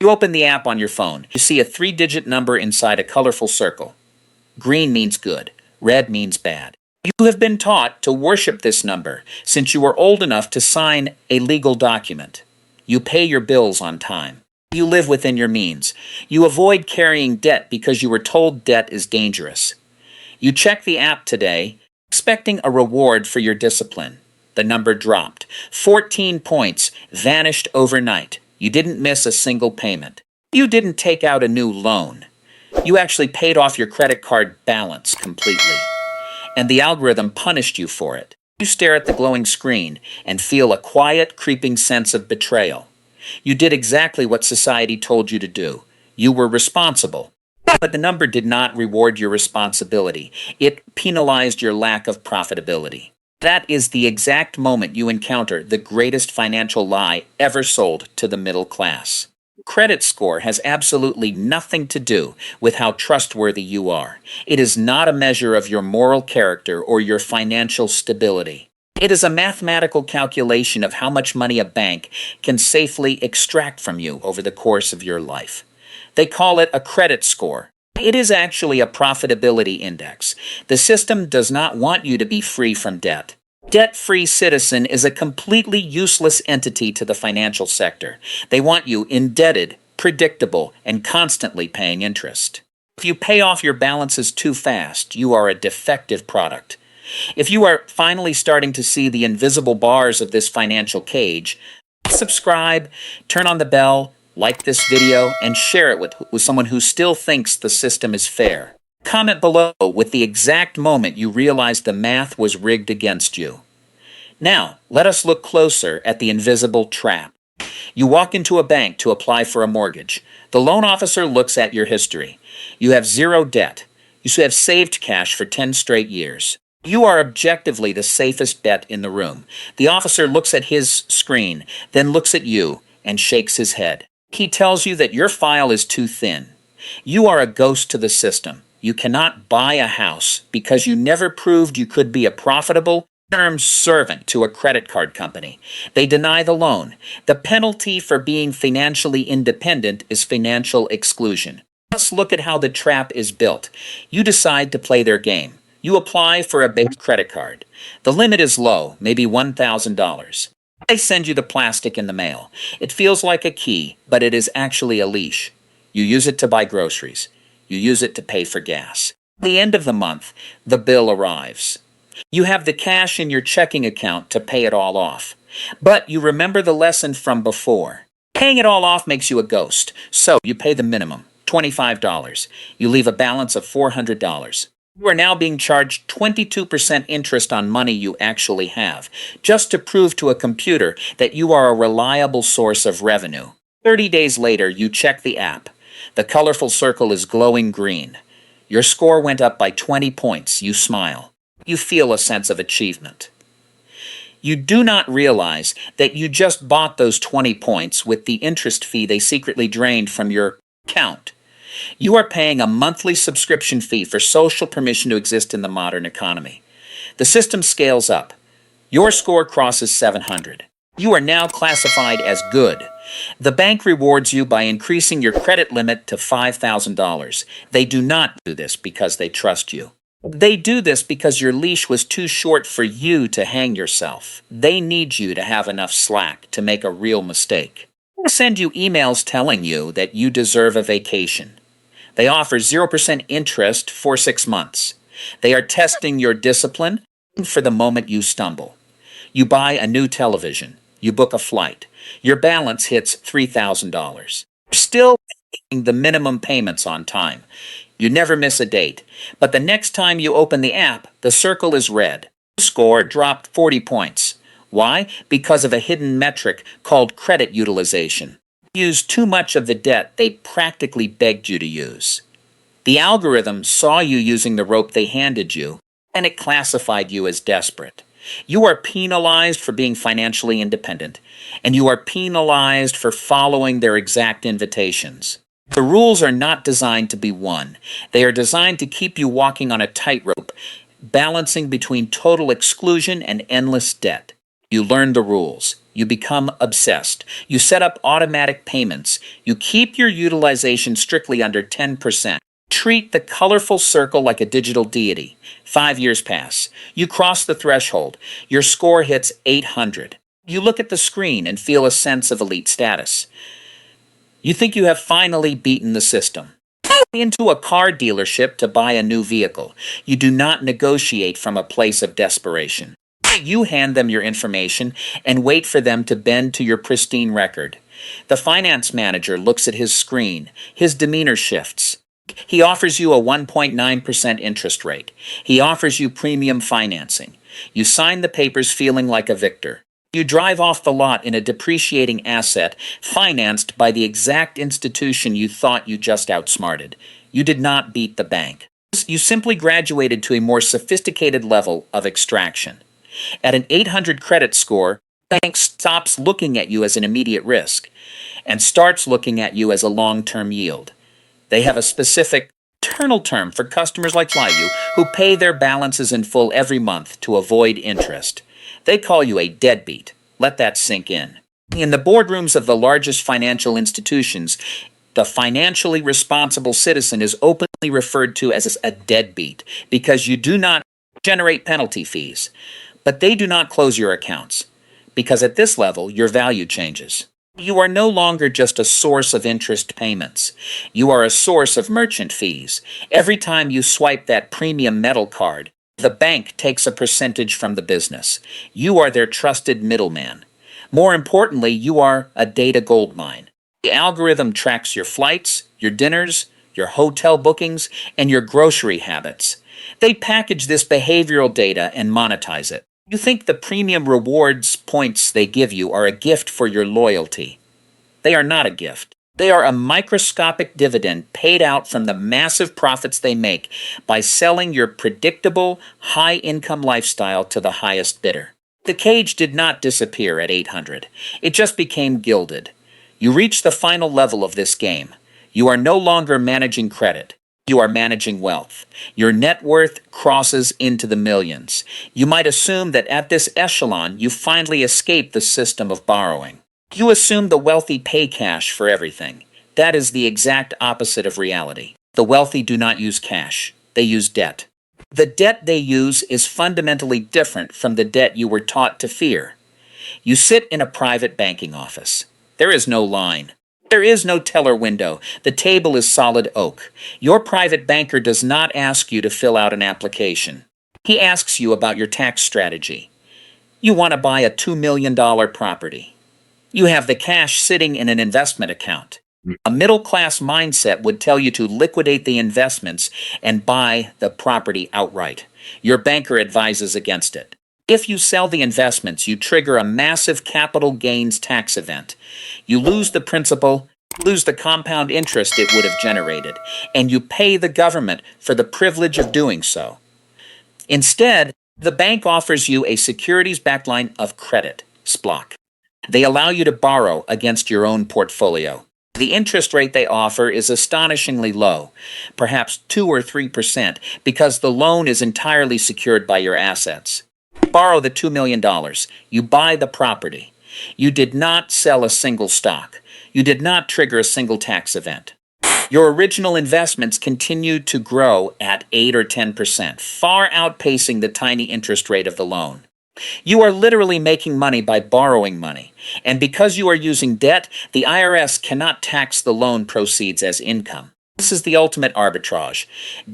You open the app on your phone. You see a 3-digit number inside a colorful circle. Green means good. Red means bad. You have been taught to worship this number since you were old enough to sign a legal document. You pay your bills on time. You live within your means. You avoid carrying debt because you were told debt is dangerous. You check the app today, expecting a reward for your discipline. The number dropped. 14 points vanished overnight. You didn't miss a single payment. You didn't take out a new loan. You actually paid off your credit card balance completely. And the algorithm punished you for it. You stare at the glowing screen and feel a quiet, creeping sense of betrayal. You did exactly what society told you to do. You were responsible. But the number did not reward your responsibility. It penalized your lack of profitability. That is the exact moment you encounter the greatest financial lie ever sold to the middle class. Credit score has absolutely nothing to do with how trustworthy you are. It is not a measure of your moral character or your financial stability. It is a mathematical calculation of how much money a bank can safely extract from you over the course of your life. They call it a credit score. It is actually a profitability index. The system does not want you to be free from debt. Debt-free citizen is a completely useless entity to the financial sector. They want you indebted, predictable, and constantly paying interest. If you pay off your balances too fast, you are a defective product. If you are finally starting to see the invisible bars of this financial cage, subscribe, turn on the bell, like this video, and share it with someone who still thinks the system is fair. Comment below with the exact moment you realized the math was rigged against you. Now, let us look closer at the invisible trap. You walk into a bank to apply for a mortgage. The loan officer looks at your history. You have zero debt. You have saved cash for 10 straight years. You are objectively the safest bet in the room. The officer looks at his screen, then looks at you and shakes his head. He tells you that your file is too thin. You are a ghost to the system. You cannot buy a house because you never proved you could be a profitable term servant to a credit card company. They deny the loan. The penalty for being financially independent is financial exclusion. Let's look at how the trap is built. You decide to play their game. You apply for a big credit card. The limit is low, maybe $1,000. They send you the plastic in the mail. It feels like a key, but it is actually a leash. You use it to buy groceries. You use it to pay for gas. At the end of the month, the bill arrives. You have the cash in your checking account to pay it all off. But you remember the lesson from before. Paying it all off makes you a ghost. So you pay the minimum, $25. You leave a balance of $400. You are now being charged 22% interest on money you actually have, just to prove to a computer that you are a reliable source of revenue. 30 days later, you check the app. The colorful circle is glowing green. Your score went up by 20 points. You smile. You feel a sense of achievement. You do not realize that you just bought those 20 points with the interest fee they secretly drained from your account. You are paying a monthly subscription fee for social permission to exist in the modern economy. The system scales up. Your score crosses 700. You are now classified as good. The bank rewards you by increasing your credit limit to $5,000. They do not do this because they trust you. They do this because your leash was too short for you to hang yourself. They need you to have enough slack to make a real mistake. They send you emails telling you that you deserve a vacation. They offer 0% interest for 6 months. They are testing your discipline for the moment you stumble. You buy a new television. You book a flight. Your balance hits $3,000. You're still paying the minimum payments on time. You never miss a date. But the next time you open the app, the circle is red. Your score dropped 40 points. Why? Because of a hidden metric called credit utilization. You used too much of the debt they practically begged you to use. The algorithm saw you using the rope they handed you, and it classified you as desperate. You are penalized for being financially independent, and you are penalized for following their exact invitations. The rules are not designed to be won. They are designed to keep you walking on a tightrope, balancing between total exclusion and endless debt. You learn the rules. You become obsessed. You set up automatic payments. You keep your utilization strictly under 10%. Treat the colorful circle like a digital deity. 5 years pass. You cross the threshold. Your score hits 800. You look at the screen and feel a sense of elite status. You think you have finally beaten the system. Into a car dealership to buy a new vehicle. You do not negotiate from a place of desperation. You hand them your information and wait for them to bend to your pristine record. The finance manager looks at his screen. His demeanor shifts. He offers you a 1.9% interest rate. He offers you premium financing. You sign the papers feeling like a victor. You drive off the lot in a depreciating asset financed by the exact institution you thought you just outsmarted. You did not beat the bank. You simply graduated to a more sophisticated level of extraction. At an 800 credit score, the bank stops looking at you as an immediate risk and starts looking at you as a long-term yield. They have a specific internal term for customers like you who pay their balances in full every month to avoid interest. They call you a deadbeat. Let that sink in. In the boardrooms of the largest financial institutions, the financially responsible citizen is openly referred to as a deadbeat because you do not generate penalty fees. But they do not close your accounts, because at this level, your value changes. You are no longer just a source of interest payments. You are a source of merchant fees. Every time you swipe that premium metal card, the bank takes a percentage from the business. You are their trusted middleman. More importantly, you are a data goldmine. The algorithm tracks your flights, your dinners, your hotel bookings, and your grocery habits. They package this behavioral data and monetize it. You think the premium rewards points they give you are a gift for your loyalty. They are not a gift. They are a microscopic dividend paid out from the massive profits they make by selling your predictable, high-income lifestyle to the highest bidder. The cage did not disappear at 800. It just became gilded. You reach the final level of this game. You are no longer managing credit. You are managing wealth. Your net worth crosses into the millions. You might assume that at this echelon, you finally escape the system of borrowing. You assume the wealthy pay cash for everything. That is the exact opposite of reality. The wealthy do not use cash. They use debt. The debt they use is fundamentally different from the debt you were taught to fear. You sit in a private banking office. There is no line. There is no teller window. The table is solid oak. Your private banker does not ask you to fill out an application. He asks you about your tax strategy. You want to buy a $2 million property. You have the cash sitting in an investment account. A middle-class mindset would tell you to liquidate the investments and buy the property outright. Your banker advises against it. If you sell the investments, you trigger a massive capital gains tax event. You lose the principal, lose the compound interest it would have generated, and you pay the government for the privilege of doing so. Instead, the bank offers you a securities-backed line of credit, SPLOC. They allow you to borrow against your own portfolio. The interest rate they offer is astonishingly low, perhaps 2 or 3%, because the loan is entirely secured by your assets. Borrow the $2 million. You buy the property. You did not sell a single stock. You did not trigger a single tax event. Your original investments continued to grow at 8 or 10%, far outpacing the tiny interest rate of the loan. You are literally making money by borrowing money, and because you are using debt, the IRS cannot tax the loan proceeds as income. This is the ultimate arbitrage.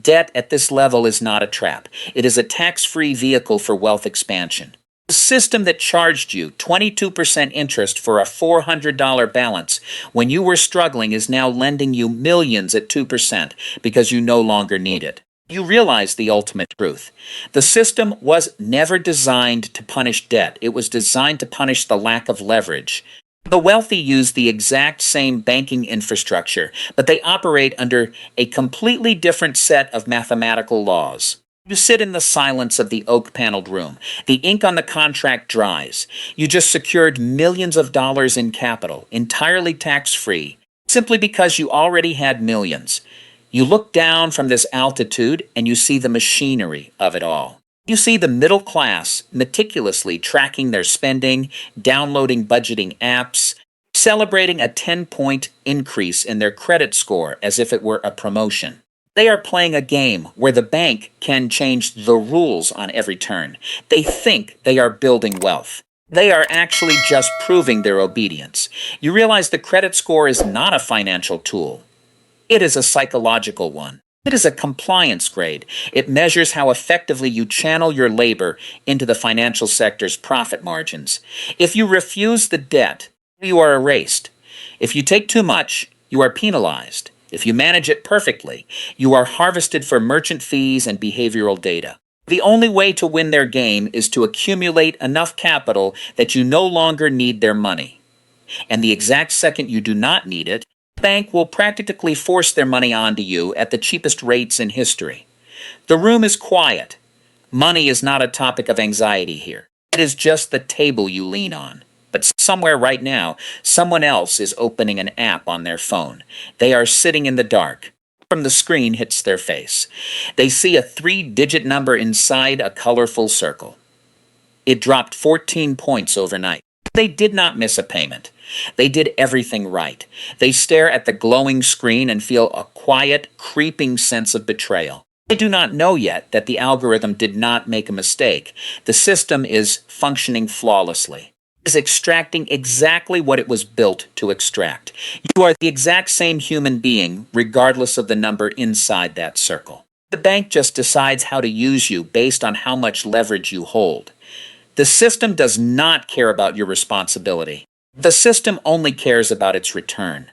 Debt at this level is not a trap. It is a tax-free vehicle for wealth expansion. The system that charged you 22% interest for a $400 balance when you were struggling is now lending you millions at 2% because you no longer need it. You realize the ultimate truth. The system was never designed to punish debt. It was designed to punish the lack of leverage. The wealthy use the exact same banking infrastructure, but they operate under a completely different set of mathematical laws. You sit in the silence of the oak-paneled room. The ink on the contract dries. You just secured millions of dollars in capital, entirely tax-free, simply because you already had millions. You look down from this altitude and you see the machinery of it all. You see the middle class meticulously tracking their spending, downloading budgeting apps, celebrating a 10-point increase in their credit score as if it were a promotion. They are playing a game where the bank can change the rules on every turn. They think they are building wealth. They are actually just proving their obedience. You realize the credit score is not a financial tool. It is a psychological one. It is a compliance grade. It measures how effectively you channel your labor into the financial sector's profit margins. If you refuse the debt, you are erased. If you take too much, you are penalized. If you manage it perfectly, you are harvested for merchant fees and behavioral data. The only way to win their game is to accumulate enough capital that you no longer need their money. And the exact second you do not need it, the bank will practically force their money onto you at the cheapest rates in history. The room is quiet. Money is not a topic of anxiety here. It is just the table you lean on. But somewhere right now, someone else is opening an app on their phone. They are sitting in the dark. From the screen hits their face. They see a 3-digit number inside a colorful circle. It dropped 14 points overnight. They did not miss a payment. They did everything right. They stare at the glowing screen and feel a quiet, creeping sense of betrayal. They do not know yet that the algorithm did not make a mistake. The system is functioning flawlessly. It is extracting exactly what it was built to extract. You are the exact same human being, regardless of the number inside that circle. The bank just decides how to use you based on how much leverage you hold. The system does not care about your responsibility. The system only cares about its return.